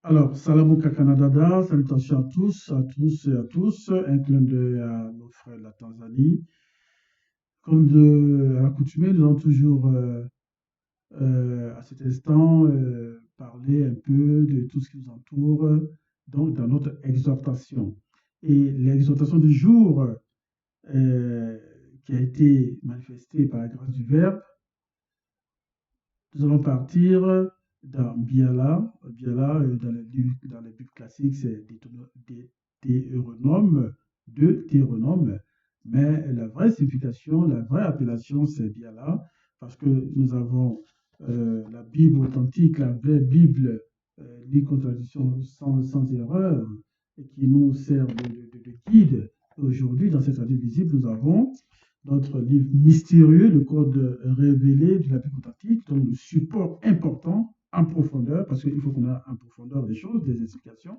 Alors, Salamou Kakanadada, salutations à tous et à tous. Un clin d'œil à nos frères de la Tanzanie. Comme à l'accoutumée, nous allons toujours, à cet instant, parler un peu de tout ce qui nous entoure, donc dans notre exhortation. Et l'exhortation du jour, euh, qui a été manifestée par la grâce du Verbe, nous allons partir dans Biala. Biala, dans les Bibles classiques, c'est Deutéronome, Deutéronome. Mais la vraie signification, la vraie appellation, c'est Biala, parce que nous avons la Bible authentique, la vraie Bible, les contradictions sans erreur, et qui nous sert de guide. Aujourd'hui, dans cette radio visible, nous avons notre livre mystérieux, le code révélé de la Bible authentique, donc le support important en profondeur, parce qu'il faut qu'on ait en profondeur des choses, des explications,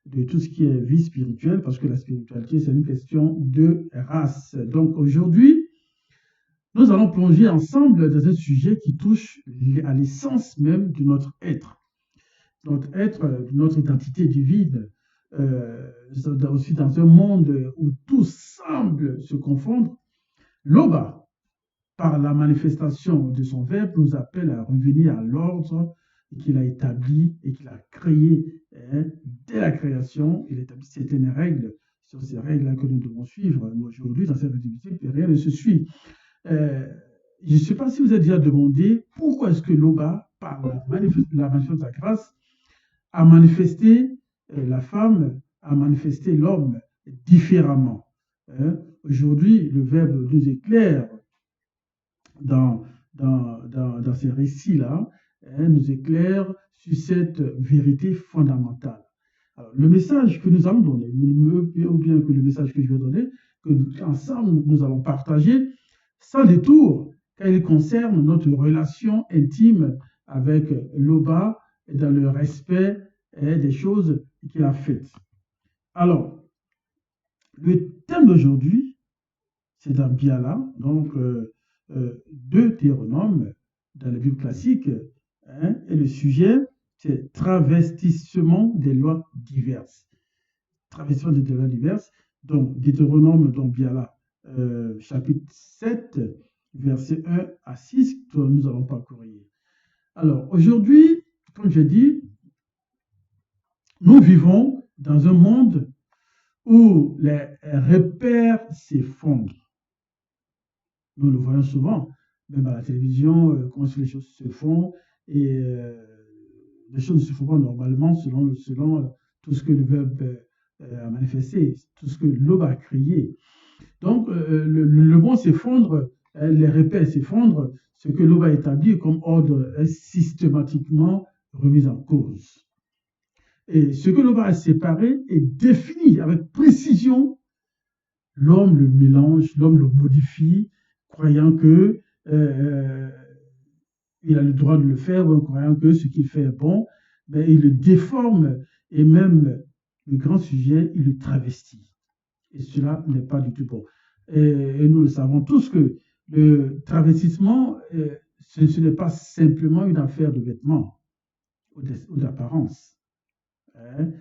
de tout ce qui est vie spirituelle, parce que la spiritualité, c'est une question de race. Donc aujourd'hui, nous allons plonger ensemble dans un sujet qui touche à l'essence même de notre être, notre identité divine, aussi dans un monde où tout semble se confondre. L'Oba, par la manifestation de son Verbe, nous appelle à revenir à l'ordre qu'il a établi et qu'il a créé, hein, dès la création. Il établit certaines règles. Sur ces règles que nous devons suivre. Mais aujourd'hui, dans cette activité, rien ne se suit. Euh, je ne sais pas si vous avez déjà demandé pourquoi est-ce que l'Oba, par la manifestation de sa grâce, a manifesté la femme, a manifesté l'homme différemment. Hein. Aujourd'hui, le Verbe nous éclaire dans, dans ces récits-là, hein, nous éclaire sur cette vérité fondamentale. Alors, le message que nous allons donner, ou bien que le message que je vais donner, que ensemble nous allons partager, sans détour, car il concerne notre relation intime avec l'Oba et dans le respect, hein, des choses qu'il a faites. Alors, le thème d'aujourd'hui, c'est dans Biala, donc Deutéronome, dans la Bible classique, hein, et le sujet, c'est travestissement des lois diverses. Travestissement des lois diverses, donc Deutéronome, dans Biala, chapitre 7, versets 1 à 6, que nous allons parcourir. Alors, aujourd'hui, comme j'ai dit, nous vivons dans un monde où les repères s'effondrent. Nous le voyons souvent, même à la télévision, comment les choses se font, et les choses ne se font pas normalement selon tout ce que le Verbe a manifesté, tout ce que l'aube a créé. Donc, le monde s'effondre, les repères s'effondrent, ce que l'aube a établi comme ordre est systématiquement remis en cause. Et ce que l'aube a séparé est défini avec précision. L'homme le mélange, l'homme le modifie, croyant que il a le droit de le faire, ou en croyant que ce qu'il fait est bon, mais il le déforme et même le grand sujet, il le travestit. Et cela n'est pas du tout bon. Et nous le savons tous que le travestissement, ce n'est pas simplement une affaire de vêtements ou d'apparence. Hein.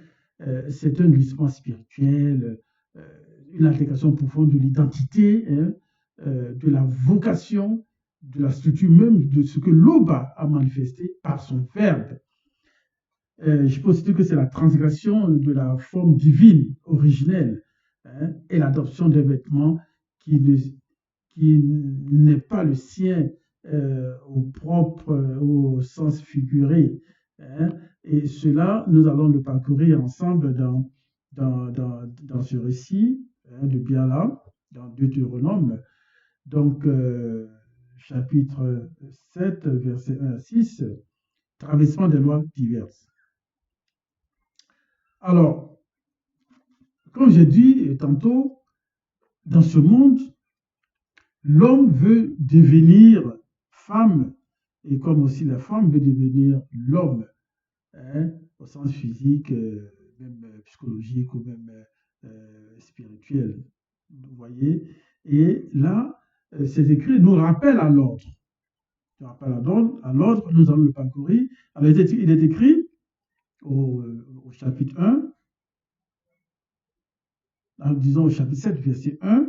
C'est un glissement spirituel, une intégration profonde de l'identité, hein, de la vocation, de la structure même de ce que l'Oba a manifesté par son Verbe. Je peux citer que c'est la transgression de la forme divine originelle, hein, et l'adoption des vêtements qui n'est pas le sien au propre, au sens figuré. Hein. Et cela, nous allons le parcourir ensemble dans ce récit, hein, de Biala, dans Deutéronome, donc chapitre 7, versets 1 à 6, travestissement des lois diverses. Alors, comme j'ai dit tantôt, dans ce monde, l'homme veut devenir femme, et comme aussi la femme veut devenir l'homme, hein, au sens physique, même psychologique ou même spirituel. Vous voyez? Et là, ces écrits nous rappellent à l'ordre. À l'ordre, nous allons le parcourir. Alors, il est écrit, au chapitre 1, disons au chapitre 7, verset 1,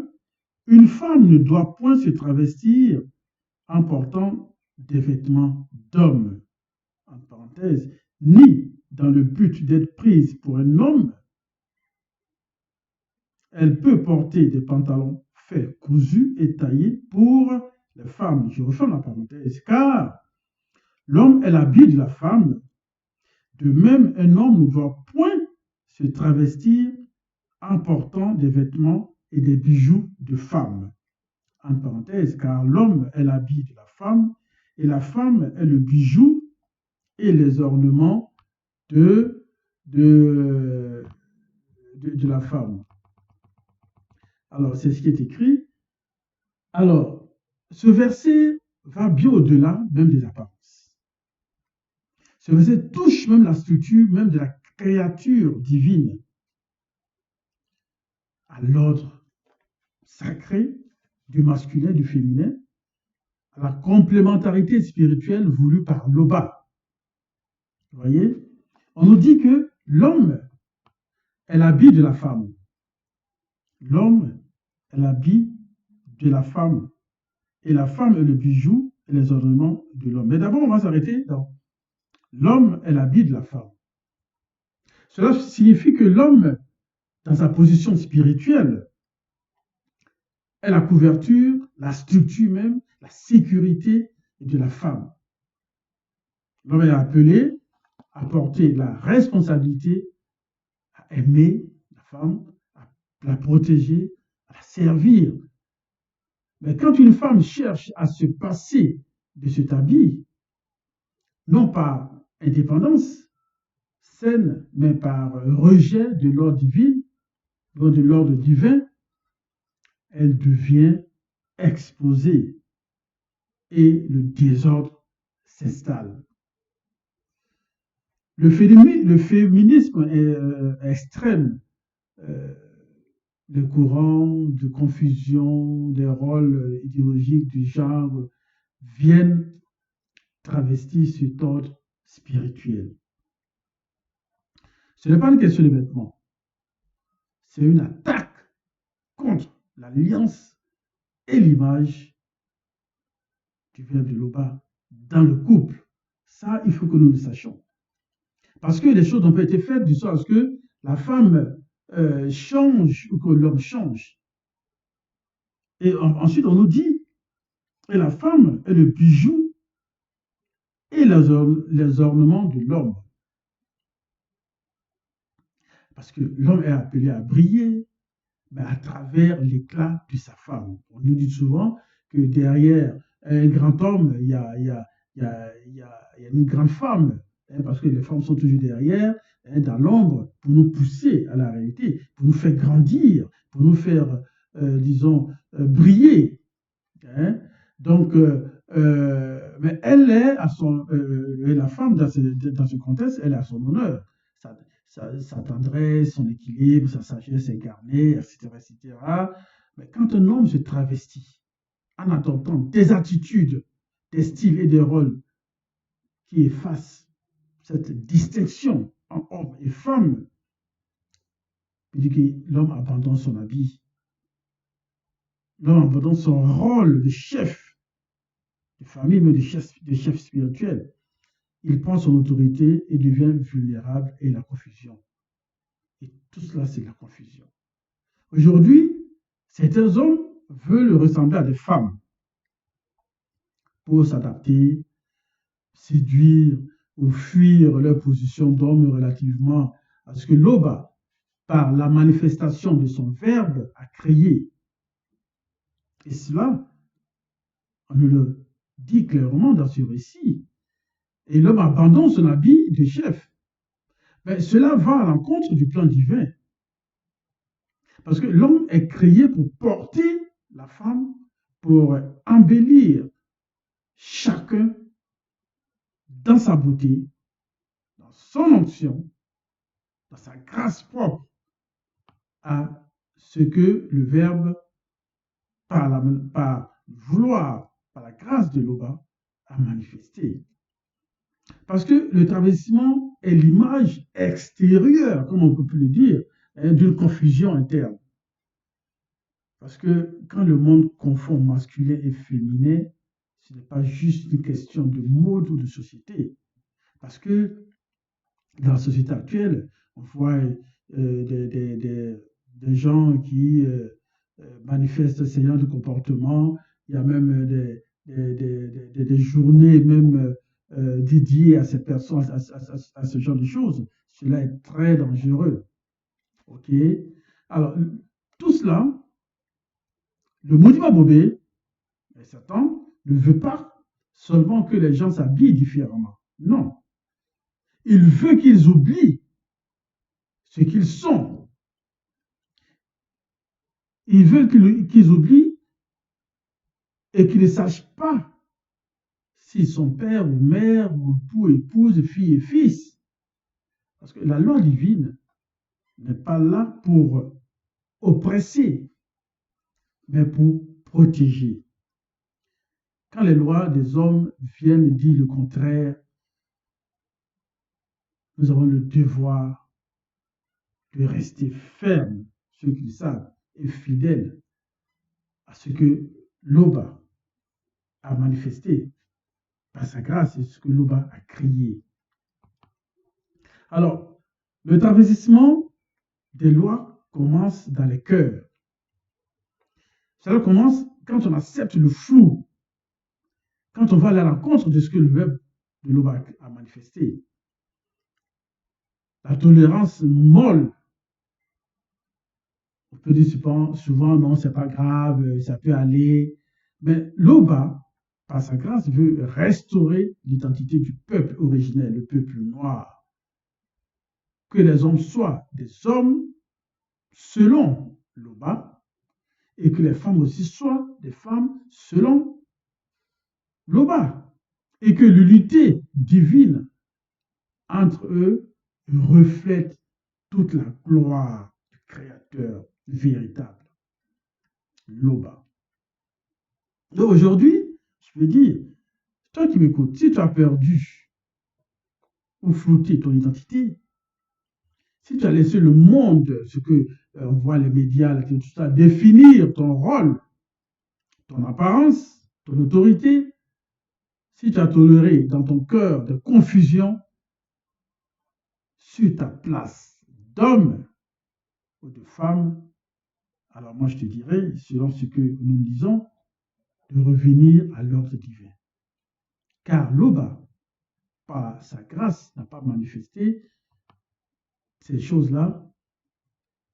une femme ne doit point se travestir en portant des vêtements d'homme, en parenthèse, ni dans le but d'être prise pour un homme. Elle peut porter des pantalons faits, cousus et taillés pour les femmes. Je referme la parenthèse, car l'homme est l'habit de la femme. De même, un homme ne doit point se travestir en portant des vêtements et des bijoux de femme. En parenthèse, car l'homme est l'habit de la femme et la femme est le bijou et les ornements de la femme. Alors, c'est ce qui est écrit. Alors, ce verset va bien au-delà même des apparences. Ce verset touche même la structure même de la créature divine, à l'ordre sacré du masculin et du féminin, à la complémentarité spirituelle voulue par l'Oba. Vous voyez, on nous dit que l'homme est l'habit de la femme. L'homme est l'habit de la femme. Et la femme est le bijou et les ornements de l'homme. Mais d'abord, on va s'arrêter dans l'homme est l'habit de la femme. Cela signifie que l'homme, dans sa position spirituelle, est la couverture, la structure même, la sécurité de la femme. L'homme est appelé à porter la responsabilité, à aimer la femme, à la protéger, à la servir. Mais quand une femme cherche à se passer de cet habit, non par indépendance saine, mais par rejet de l'ordre divin, de l'ordre divin, elle devient exposée et le désordre s'installe. Le féminisme extrême, les courants de confusion des rôles idéologiques du genre viennent travestir cet ordre spirituel. Ce n'est pas une question de vêtements, c'est une attaque contre l'alliance et l'image du verbe de l'Oba dans le couple. Ça, il faut que nous le sachions. Parce que les choses n'ont pas été faites du sens que la femme change ou que l'homme change. Et ensuite, on nous dit, et la femme est le bijou et les ornements de l'homme. Parce que l'homme est appelé à briller, mais à travers l'éclat de sa femme. On nous dit souvent que derrière un grand homme, il y a une grande femme, parce que les femmes sont toujours derrière, dans l'ombre, pour nous pousser à la réalité, pour nous faire grandir, pour nous faire, disons, briller. Donc, mais elle est à son, la femme dans ce contexte, elle est à son honneur. Sa tendresse, son équilibre, sa sagesse incarnée, etc., etc. Mais quand un homme se travestit en adoptant des attitudes, des styles et des rôles qui effacent cette distinction en homme et femme, il dit que l'homme abandonne son habit. L'homme abandonne son rôle de chef de famille, mais de chef spirituel. Il prend son autorité et devient vulnérable et la confusion. Et tout cela, c'est la confusion. Aujourd'hui, certains hommes veulent ressembler à des femmes pour s'adapter, séduire ou fuir leur position d'homme relativement à ce que l'Oba, par la manifestation de son verbe, a créé. Et cela, on nous le dit clairement dans ce récit. Et l'homme abandonne son habit de chef. Mais cela va à l'encontre du plan divin. Parce que l'homme est créé pour porter la femme, pour embellir chacun dans sa beauté, dans son onction, dans sa grâce propre à ce que le Verbe, par vouloir, par la grâce de l'Oba, a manifesté. Parce que le travestissement est l'image extérieure, comme on peut le dire, d'une confusion interne. Parce que quand le monde confond masculin et féminin, ce n'est pas juste une question de mode ou de société. Parce que dans la société actuelle, on voit des gens qui manifestent ce genre de comportement. Il y a même des journées même dédiées à ces personnes, à ce genre de choses. Cela est très dangereux. OK? Alors, tout cela, le monument Bobé, Satan, ne veut pas seulement que les gens s'habillent différemment. Non. Il veut qu'ils oublient ce qu'ils sont. Il veut qu'ils oublient et qu'ils ne sachent pas s'ils sont père ou mère, ou époux, épouse, fille et fils. Parce que la loi divine n'est pas là pour oppresser, mais pour protéger. Quand les lois des hommes viennent dire le contraire, nous avons le devoir de rester fermes, ceux qui le savent, et fidèles à ce que l'Oba a manifesté par sa grâce et ce que l'Oba a créé. Alors, le travestissement des lois commence dans les cœurs. Cela commence quand on accepte le flou, quand on va à la rencontre de ce que le web de l'Oba a manifesté. La tolérance molle. On peut dire souvent non, c'est pas grave, ça peut aller. Mais l'Oba, par sa grâce, veut restaurer l'identité du peuple originel, le peuple noir. Que les hommes soient des hommes selon l'Oba et que les femmes aussi soient des femmes selon l'Oba. Et que l'unité divine entre eux reflète toute la gloire du Créateur véritable, l'Oba. Donc aujourd'hui, je veux dire, toi qui m'écoutes, si tu as perdu ou flouté ton identité, si tu as laissé le monde, ce que on voit les médias, tout ça, définir ton rôle, ton apparence, ton autorité, si tu as toléré dans ton cœur de confusion sur ta place d'homme ou de femme, alors moi je te dirais, selon ce que nous disons, de revenir à l'ordre divin. Car l'Oba, par sa grâce, n'a pas manifesté ces choses-là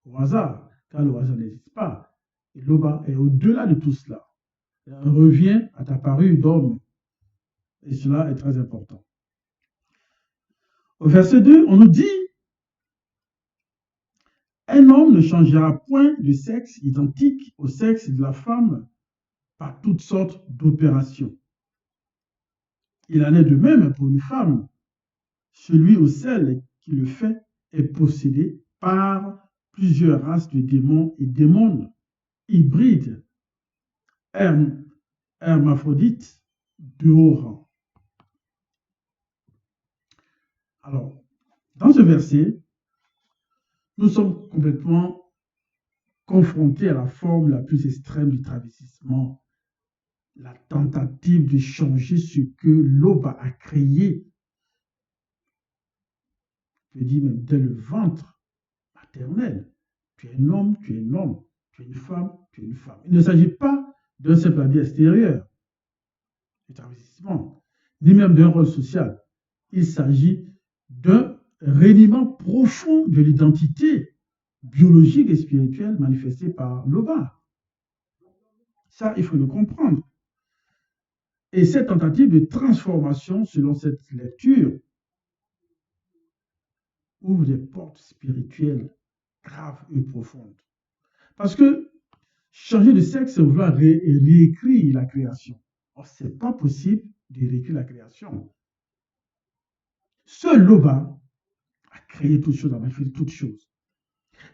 au hasard, car le hasard n'existe pas. Et l'Oba est au-delà de tout cela. On revient à ta parure d'homme. Et cela est très important. Au verset 2, on nous dit un homme ne changera point de sexe identique au sexe de la femme par toutes sortes d'opérations. Il en est de même pour une femme. Celui ou celle qui le fait est possédé par plusieurs races de démons et démons hybrides, hermaphrodites de haut rang. Alors, dans ce verset, nous sommes complètement confrontés à la forme la plus extrême du travestissement, la tentative de changer ce que l'Oba a créé. Je dis même dès le ventre maternel. Tu es un homme, tu es un homme. Tu es une femme, tu es une femme. Il ne s'agit pas d'un simple habit extérieur, du travestissement, ni même d'un rôle social. Il s'agit d'un reniement profond de l'identité biologique et spirituelle manifestée par l'Oba. Ça, il faut le comprendre. Et cette tentative de transformation, selon cette lecture, ouvre des portes spirituelles graves et profondes. Parce que changer de sexe, c'est vouloir réécrire la création. Or, ce n'est pas possible de réécrire la création. Seul l'Oba a créé toutes choses, a manifesté toutes choses.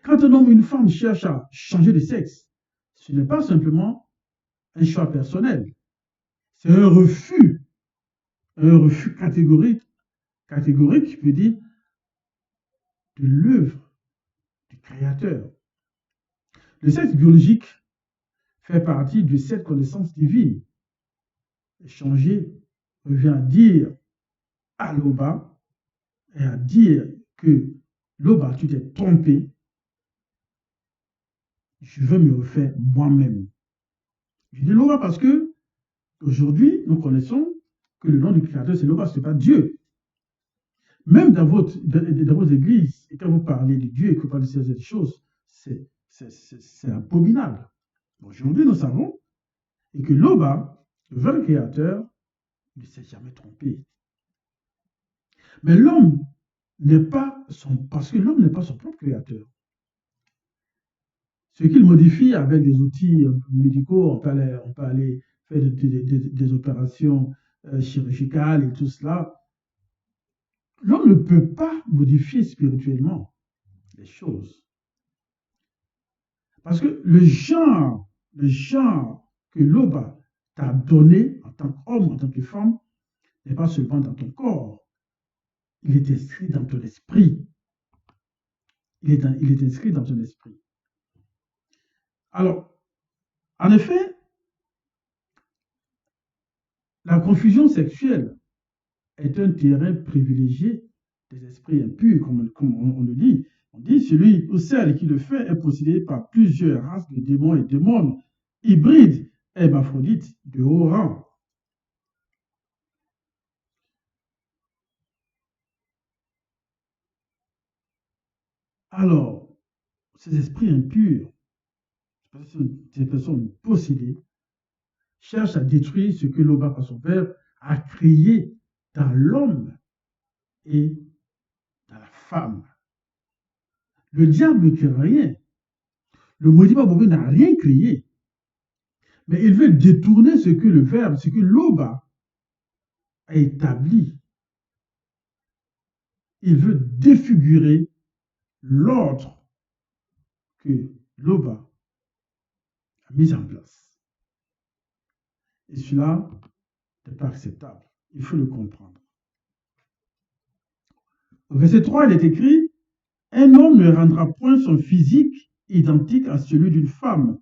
Quand un homme ou une femme cherche à changer de sexe, ce n'est pas simplement un choix personnel. C'est un refus catégorique catégorique, je peux dire, de l'œuvre du Créateur. Le sexe biologique fait partie de cette connaissance divine. Changer revient à dire à Loba et à dire que Loba, tu t'es trompé, je veux me refaire moi-même. Je dis Loba parce que aujourd'hui, nous connaissons que le nom du Créateur, c'est Loba, ce n'est pas Dieu. Même dans vos églises, et quand vous parlez de Dieu et que vous parlez de ces choses, c'est abominable. Aujourd'hui, nous savons et que Loba, le vrai Créateur, ne s'est jamais trompé. Mais l'homme n'est pas parce que l'homme n'est pas son propre créateur. Ce qu'il modifie avec des outils médicaux, on peut aller faire des opérations chirurgicales et tout cela. L'homme ne peut pas modifier spirituellement les choses. Parce que le genre que Loba t'a donné en tant qu'homme, en tant que femme, n'est pas seulement dans ton corps. Il est inscrit dans ton esprit. Il est inscrit dans ton esprit. Alors, en effet, la confusion sexuelle est un terrain privilégié des esprits impurs, comme on le dit. On dit celui ou celle qui le fait est possédé par plusieurs races de démons et démons hybrides, hermaphrodites de haut rang. Alors, ces esprits impurs, ces personnes possédées, cherchent à détruire ce que Loba, par son père, a créé dans l'homme et dans la femme. Le diable ne crée rien. Le maudit Bobé n'a rien créé. Mais il veut détourner ce que le Verbe, ce que Loba a établi. Il veut défigurer l'ordre que Loba a mis en place. Et cela n'est pas acceptable. Il faut le comprendre. Au verset 3, il est écrit « Un homme ne rendra point son physique identique à celui d'une femme,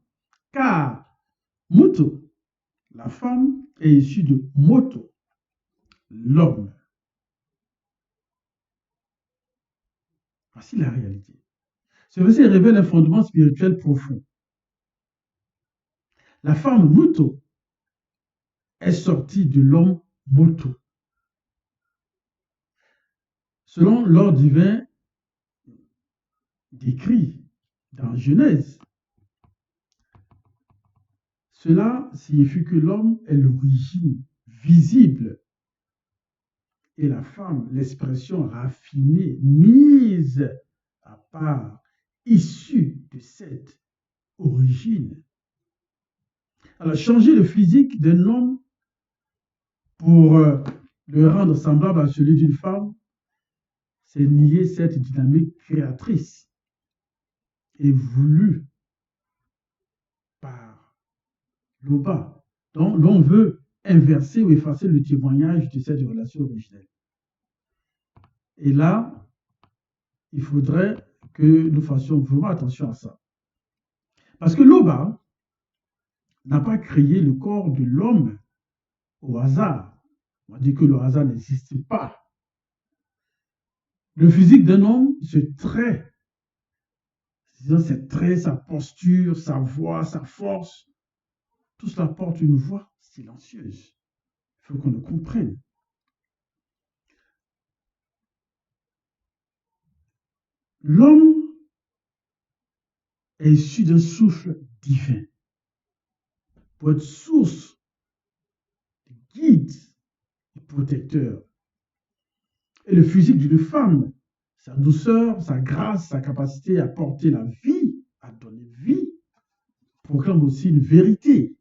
car Muto, la femme, est issue de Moto, l'homme. » Voici la réalité. Ce verset révèle un fondement spirituel profond. La femme Muto est sortie de l'homme Moto. Selon l'ordre divin décrit dans Genèse, cela signifie que l'homme est l'origine visible et la femme, l'expression raffinée, mise à part, issue de cette origine. Alors, changer le physique d'un homme pour le rendre semblable à celui d'une femme, c'est nier cette dynamique créatrice et voulue par Loba. Donc, l'on veut inverser ou effacer le témoignage de cette relation originelle. Et là, il faudrait que nous fassions vraiment attention à ça. Parce que Loba n'a pas créé le corps de l'homme au hasard. On dit que le hasard n'existe pas. Le physique d'un homme, ses traits, sa posture, sa voix, sa force, tout cela porte une voix silencieuse. Il faut qu'on le comprenne. L'homme est issu d'un souffle divin pour être source, guide et protecteur. Et le physique d'une femme, sa douceur, sa grâce, sa capacité à porter la vie, à donner vie, proclame aussi une vérité.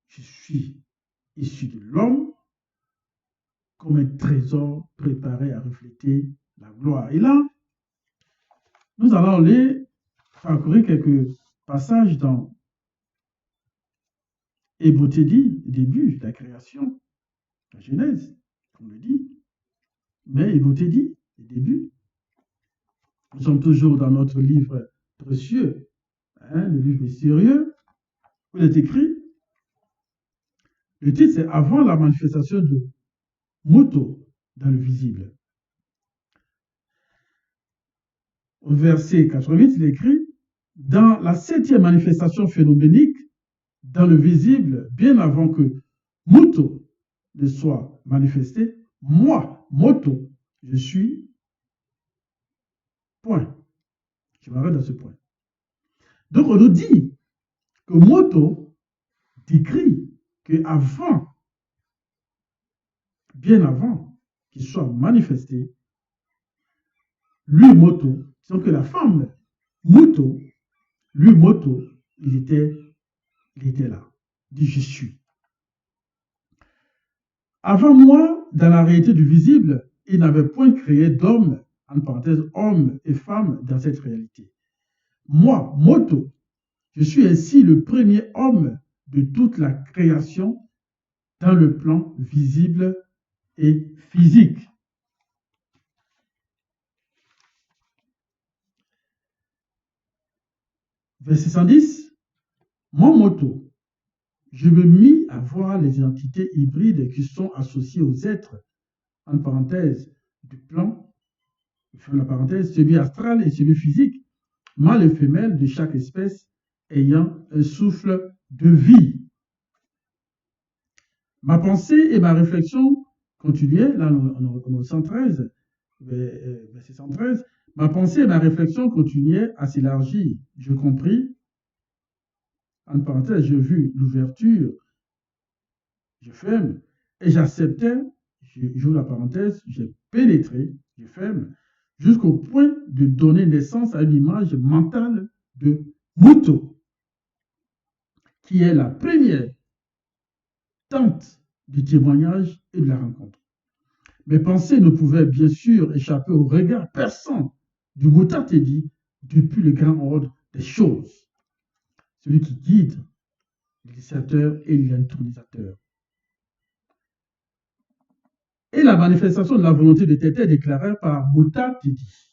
Je suis issu de l'homme comme un trésor préparé à refléter la gloire. Et là, nous allons aller parcourir quelques passages dans Hébreu dit, début de la création, la Genèse. on le dit, mais il vous est dit, au début, nous sommes toujours dans notre livre précieux, hein, le livre mystérieux, où il est écrit, le titre c'est Avant la manifestation de Moto dans le visible. Au verset 88, il est écrit, dans la 7e manifestation phénoménique, dans le visible, bien avant que Moto ne soit manifesté, moi, Moto, je suis, point. Je m'arrête à ce point. Donc on nous dit que Moto décrit qu'avant, bien avant qu'il soit manifesté, lui, Moto, sans que la femme, Moto, lui, Moto, il était là. Il dit, je suis. Avant moi, dans la réalité du visible, il n'avait point créé d'homme, en parenthèse, homme et femme dans cette réalité. Moi, Moto, je suis ainsi le premier homme de toute la création dans le plan visible et physique. Verset 110, mon Moto, je me mis à voir les entités hybrides qui sont associées aux êtres, en parenthèse, du plan, la parenthèse, celui astral et celui physique, mâle et femelle de chaque espèce ayant un souffle de vie. Ma pensée et ma réflexion continuaient, là en 113, verset 113, ma pensée et ma réflexion continuaient à s'élargir. Je compris, en parenthèse, j'ai vu l'ouverture, je ferme, et j'acceptais, j'ouvre la parenthèse, j'ai pénétré, je ferme, jusqu'au point de donner naissance à une image mentale de Moto, qui est la première tente du témoignage et de la rencontre. Mes pensées ne pouvaient bien sûr échapper au regard perçant du Mutatedi depuis le grand ordre des choses, celui qui guide l'initiateur et l'intronisateur. Et la manifestation de la volonté de Tété déclarée par Mutatedi,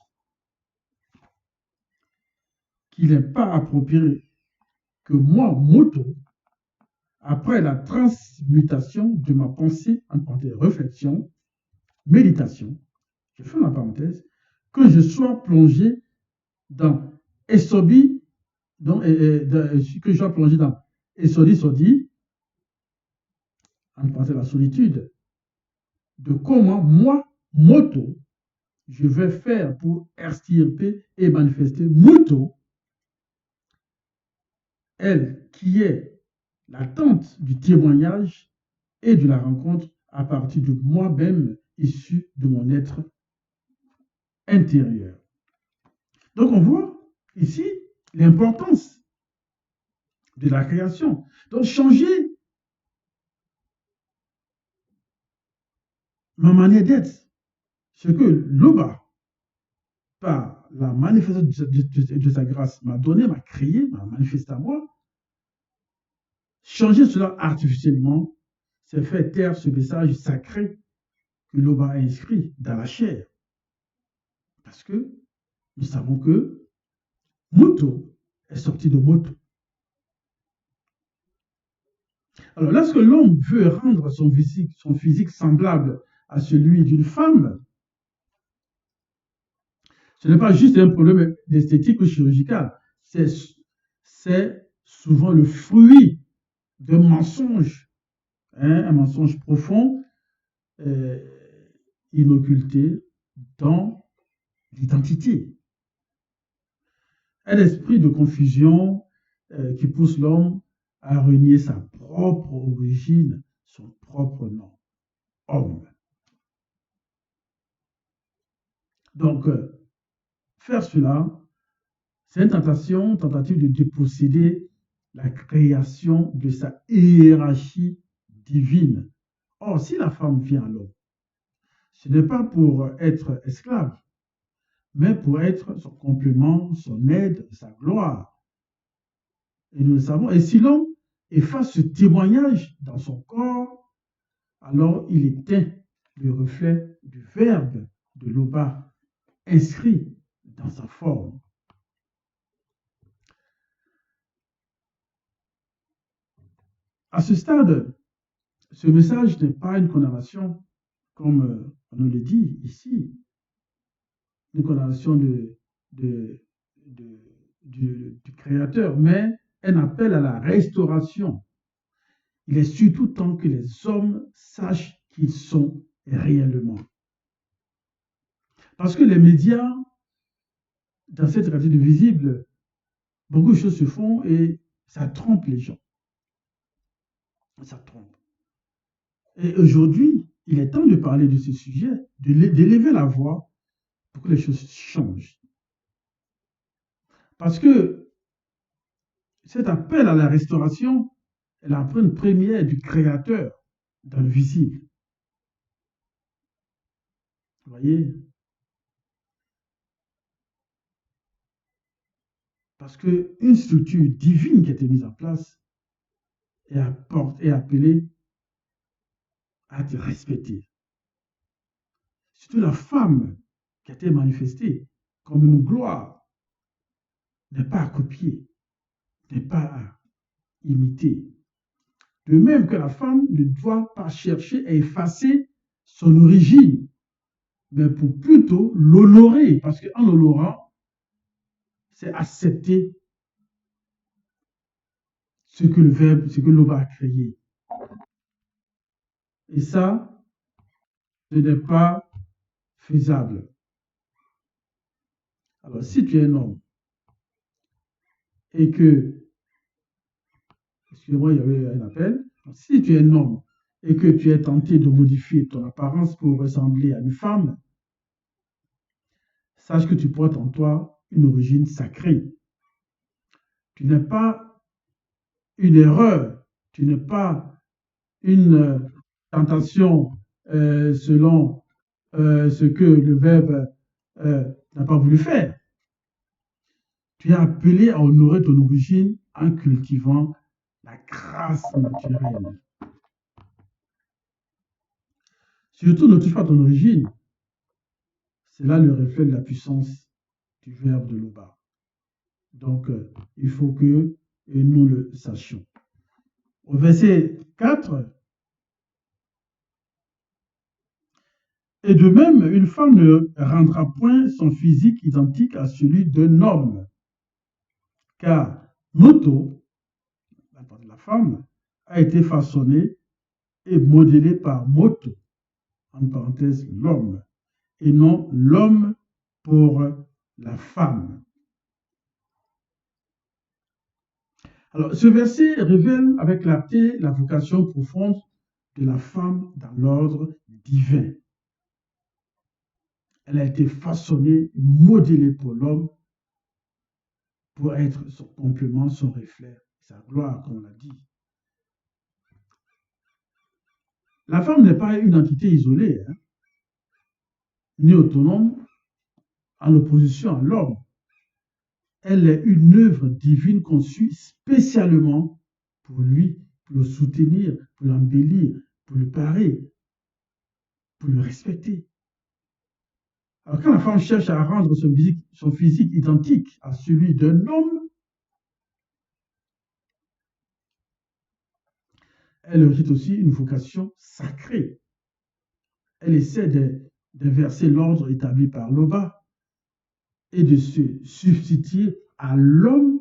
qu'il n'est pas approprié que moi, Moto, après la transmutation de ma pensée en parenthèse réflexion, méditation, je fais ma parenthèse, que je sois plongé dans Esobi, que je sois plongé dans Esodi, en parenthèse la solitude, de comment moi, Moto, je vais faire pour extirper et manifester Moto, elle qui est l'attente du témoignage et de la rencontre à partir de moi-même issu de mon être intérieur. Donc on voit ici l'importance de la création. Donc changer ma manière d'être, ce que l'Oba, par la manifestation de sa grâce, m'a donné, m'a créé, m'a manifesté à moi, changer cela artificiellement, c'est faire taire ce message sacré que l'Oba a inscrit dans la chair. Parce que nous savons que Moto est sorti de Moto. Alors, lorsque l'homme veut rendre son physique semblable à celui d'une femme, ce n'est pas juste un problème d'esthétique ou chirurgical, c'est souvent le fruit d'un mensonge, un mensonge profond, inocculté dans l'identité. Un esprit de confusion qui pousse l'homme à renier sa propre origine, son propre nom, homme. Donc, faire cela, c'est une tentative de déposséder la création de sa hiérarchie divine. Or, si la femme vient à l'homme, ce n'est pas pour être esclave, mais pour être son complément, son aide, sa gloire. Et nous le savons. Et si l'homme efface ce témoignage dans son corps, alors il éteint le reflet du verbe de Loba inscrit dans sa forme. À ce stade, ce message n'est pas une condamnation, comme on nous le dit ici, une condamnation du Créateur, mais un appel à la restauration. Il est surtout temps que les hommes sachent qui ils sont réellement. Parce que les médias, dans cette réalité du visible, beaucoup de choses se font et ça trompe les gens. Ça trompe. Et aujourd'hui, il est temps de parler de ce sujet, d'élever la voix pour que les choses changent. Parce que cet appel à la restauration est l'empreinte première du Créateur dans le visible. Vous voyez? Parce qu'une structure divine qui a été mise en place est appelée à être respectée. Surtout la femme qui a été manifestée comme une gloire n'est pas à copier, n'est pas à imiter. De même que la femme ne doit pas chercher à effacer son origine, mais pour plutôt l'honorer, parce qu'en l'honorant, c'est accepter ce que le verbe, ce que Loba a créé. Et ça, ce n'est pas faisable. Alors, si tu es un homme et que, excusez-moi, il y avait un appel, si tu es un homme et que tu es tenté de modifier ton apparence pour ressembler à une femme, sache que tu portes en toi une origine sacrée. Tu n'es pas une erreur, tu n'es pas une tentation selon ce que le verbe n'a pas voulu faire. Tu es appelé à honorer ton origine en cultivant la grâce naturelle. Surtout, ne touche pas ton origine. C'est là le reflet de la puissance du verbe de Loba. Donc, il faut que nous le sachions. Au verset 4, et de même, une femme ne rendra point son physique identique à celui d'un homme, car Noto, la femme, a été façonnée et modelée par Moto, en parenthèse l'homme, et non l'homme pour la femme. Alors, ce verset révèle avec clarté la vocation profonde de la femme dans l'ordre divin. Elle a été façonnée, modélée pour l'homme, pour être son complément, son reflet, sa gloire, comme on l'a dit. La femme n'est pas une entité isolée, ni autonome, en opposition à l'homme. Elle est une œuvre divine conçue spécialement pour lui, pour le soutenir, pour l'embellir, pour le parer, pour le respecter. Alors quand la femme cherche à rendre son physique identique à celui d'un homme, elle hérite aussi une vocation sacrée. Elle essaie d'inverser l'ordre établi par Loba et de se substituer à l'homme.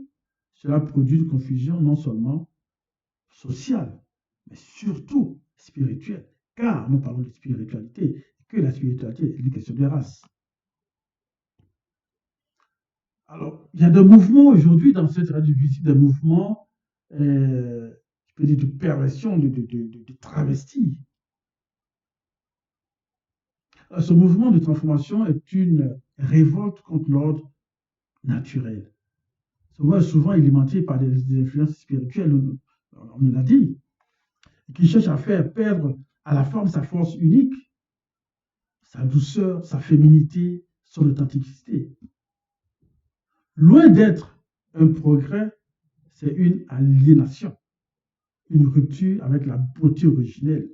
Cela produit une confusion non seulement sociale, mais surtout spirituelle. Car nous parlons de spiritualité, que la spiritualité est une question de race. Alors, il y a des mouvements aujourd'hui dans cette radio visite, des mouvements, je peux dire, de perversion, de travestie. Ce mouvement de transformation est une révolte contre l'ordre naturel. Souvent alimenté par des influences spirituelles, on nous l'a dit, qui cherchent à faire perdre à la femme sa force unique, sa douceur, sa féminité, son authenticité. Loin d'être un progrès, c'est une aliénation, une rupture avec la beauté originelle.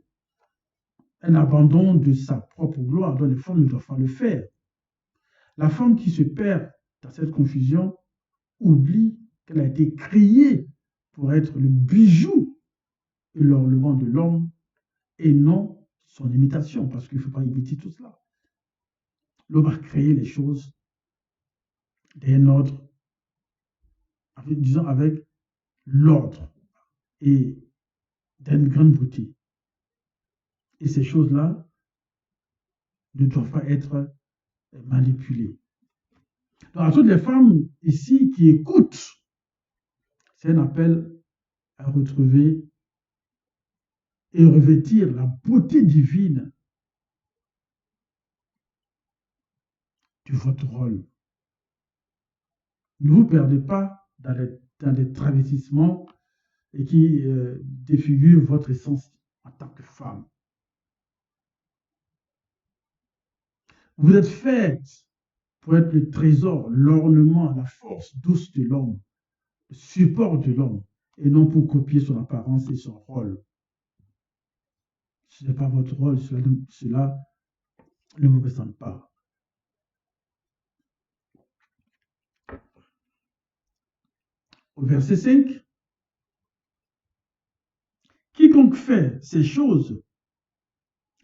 un abandon de sa propre gloire dont les femmes ne doivent pas le faire. La femme qui se perd dans cette confusion oublie qu'elle a été créée pour être le bijou et l'ornement de l'homme et non son imitation, parce qu'il ne faut pas imiter tout cela. L'homme a créé les choses d'un ordre, disons avec l'ordre et d'une grande beauté. Et ces choses-là ne doivent pas être manipulées. Donc, à toutes les femmes ici qui écoutent, c'est un appel à retrouver et revêtir la beauté divine de votre rôle. Ne vous perdez pas dans des travestissements et qui défigurent votre essence en tant que femme. Vous êtes faite pour être le trésor, l'ornement, la force douce de l'homme, le support de l'homme, et non pour copier son apparence et son rôle. Ce n'est pas votre rôle, cela ne vous ressemble pas. Au verset 5, quiconque fait ces choses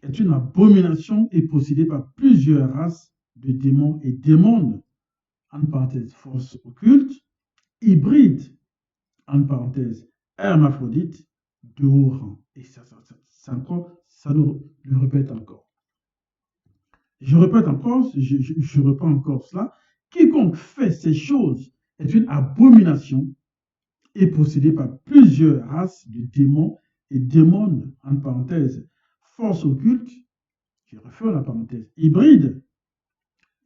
est une abomination et possédé par plusieurs races de démons et démons, en parenthèse force occulte, hybride, en parenthèse hermaphrodite, de haut rang. Et ça nous le répète encore. Je répète encore, je reprends encore cela. Quiconque fait ces choses est une abomination et possédé par plusieurs races de démons et démons, en parenthèse force occulte, je referme la parenthèse, hybride,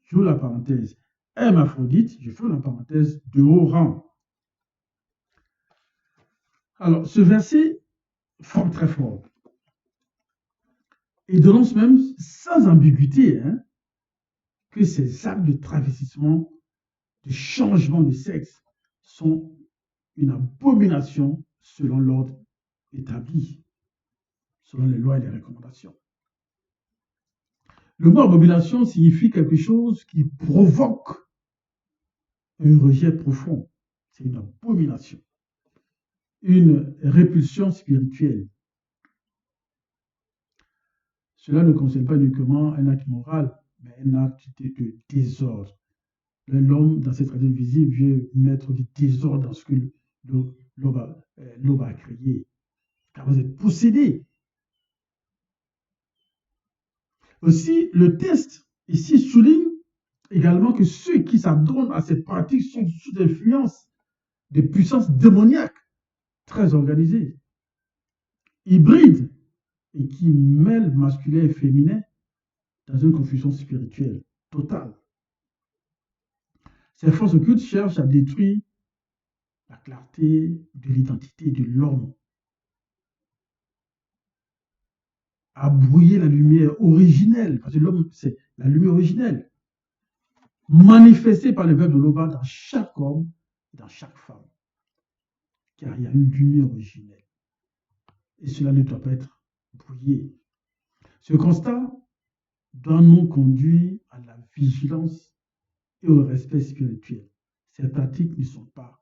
j'ouvre la parenthèse, hermaphrodite, je ferme la parenthèse, de haut rang. Alors, ce verset forme très fort. Il dénonce même sans ambiguïté que ces actes de travestissement, de changement de sexe sont une abomination selon l'ordre établi, selon les lois et les recommandations. Le mot abomination signifie quelque chose qui provoque un rejet profond. C'est une abomination, une répulsion spirituelle. Cela ne concerne pas uniquement un acte moral, mais un acte de désordre. L'homme, dans cette tradition visible, veut mettre du désordre dans ce que l'homme a créé. Car vous êtes possédé. Aussi, le texte ici souligne également que ceux qui s'adonnent à cette pratique sont sous l'influence de puissances démoniaques très organisées, hybrides, et qui mêlent masculin et féminin dans une confusion spirituelle totale. Ces forces occultes cherchent à détruire la clarté de l'identité de l'homme, à brouiller la lumière originelle, parce que l'homme, c'est la lumière originelle, manifestée par le verbe de l'Oba dans chaque homme et dans chaque femme. Car il y a une lumière originelle. Et cela ne doit pas être brouillé. Ce constat doit nous conduire à la vigilance et au respect spirituel. Ces pratiques ne sont pas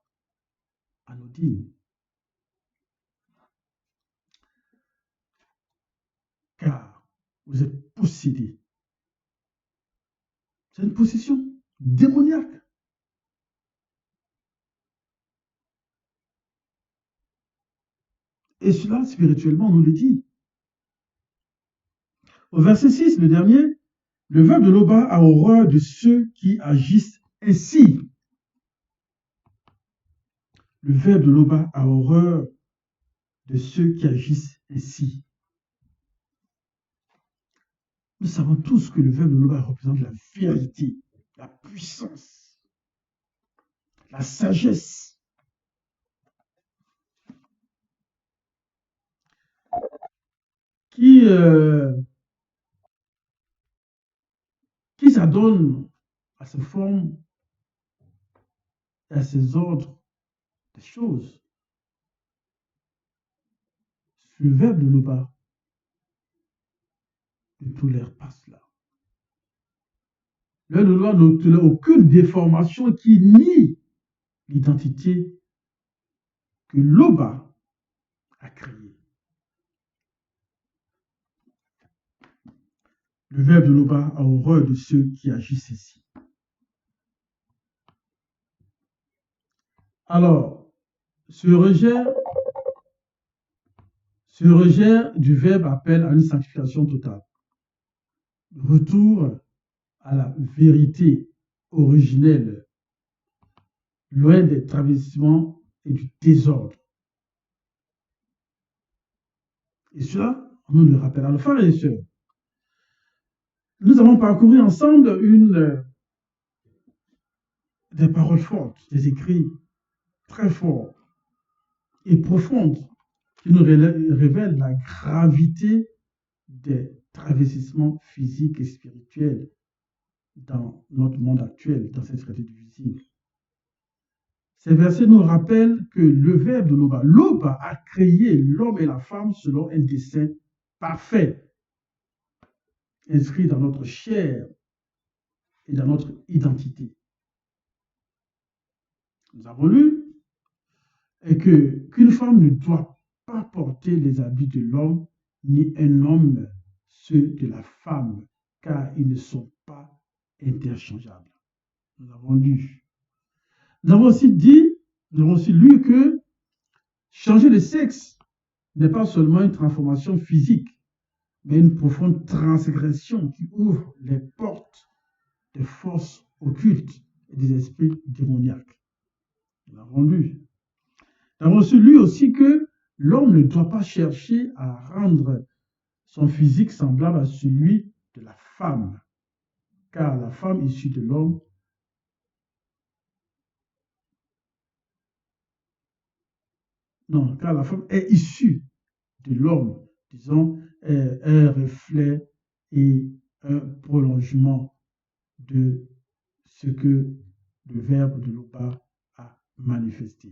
anodines. Car vous êtes possédés. C'est une possession démoniaque. Et cela, spirituellement, on nous le dit. Au verset 6, le dernier, le verbe de l'Oba a horreur de ceux qui agissent ainsi. Le verbe de l'Oba a horreur de ceux qui agissent ainsi. Nous savons tous que le verbe de l'Oba représente la vérité, la puissance, la sagesse. Qui s'adonne à ces formes et à ces ordres des choses. Le verbe de l'Oba ne tolère pas cela. Le loi ne tolère aucune déformation qui nie l'identité que Loba a créée. Le verbe de Loba a horreur de ceux qui agissent ainsi. Alors, ce rejet du verbe appelle à une sanctification totale. Retour à la vérité originelle, loin des travestissements et du désordre. Et cela, on nous le rappelle. Alors, frères et sœurs, nous avons parcouru ensemble des paroles fortes, des écrits très forts et profondes qui nous révèlent la gravité des travestissements physiques et spirituels dans notre monde actuel, dans cette société difficile. Ces versets nous rappellent que le verbe de Loba a créé l'homme et la femme selon un dessein parfait, inscrit dans notre chair et dans notre identité. Nous avons lu qu'une femme ne doit pas porter les habits de l'homme, ni un homme ceux de la femme, car ils ne sont pas interchangeables. Nous avons lu. Nous avons aussi lu que changer de sexe n'est pas seulement une transformation physique, mais une profonde transgression qui ouvre les portes des forces occultes et des esprits démoniaques. Nous l'avons lu. Nous avons lu aussi que l'homme ne doit pas chercher à rendre son physique semblable à celui de la femme, car la femme issue de l'homme car la femme est issue de l'homme, disons, un reflet et un prolongement de ce que le verbe de Loba a manifesté.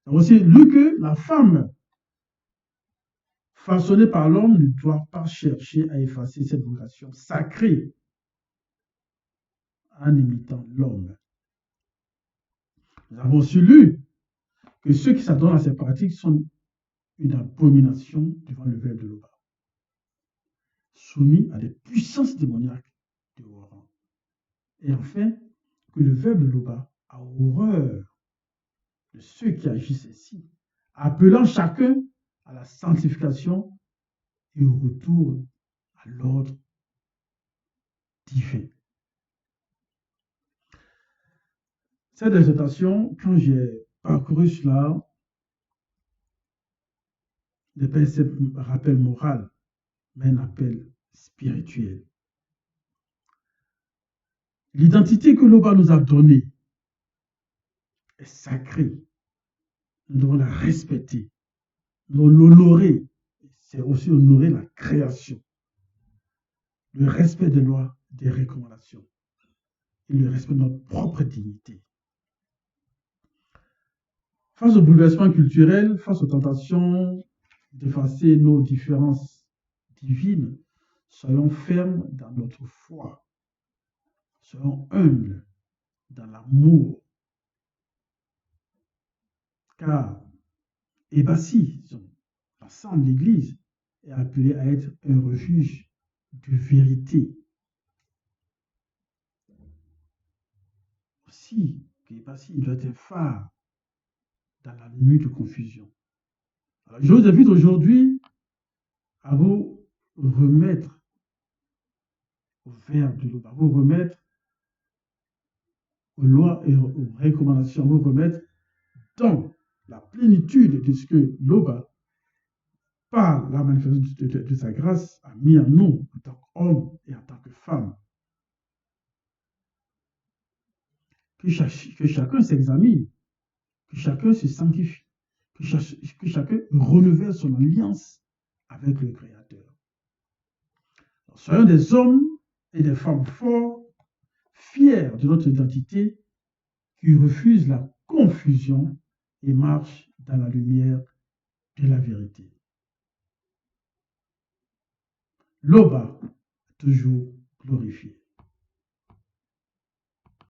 Nous avons aussi lu que la femme façonnée par l'homme ne doit pas chercher à effacer cette vocation sacrée en imitant l'homme. Nous avons aussi lu que ceux qui s'adonnent à ces pratiques sont une abomination devant le verbe de Loba, soumis à des puissances démoniaques de haut rang. Et enfin, que le verbe de Loba a horreur de ceux qui agissent ainsi, appelant chacun à la sanctification et au retour à l'ordre divin. Cette exhortation, quand j'ai parcouru cela, n'est pas un rappel moral, mais un appel spirituel. L'identité que Loba nous a donnée est sacrée. Nous devons la respecter, nous devons l'honorer. C'est aussi honorer la création, le respect des lois, des recommandations et le respect de notre propre dignité. Face aux bouleversements culturels, face aux tentations d'effacer nos différences divines, soyons fermes dans notre foi, soyons humbles dans l'amour, car Ébassi, l'ensemble de l'Église, est appelé à être un refuge de vérité. Aussi, qu'Ébassi doit être un phare dans la nuit de confusion. Alors, je vous invite aujourd'hui à vous remettre au verbe de Loba, à vous remettre aux lois et aux recommandations, à vous remettre dans la plénitude de ce que Loba, par la manifestation de sa grâce, a mis en nous en tant qu'hommes et en tant que femmes. Que chacun s'examine, que chacun se sanctifie, que chacun renouvelle son alliance avec le Créateur. Alors, soyons des hommes et des femmes forts, fiers de notre identité, qui refusent la confusion et marchent dans la lumière de la vérité. Loba toujours glorifié.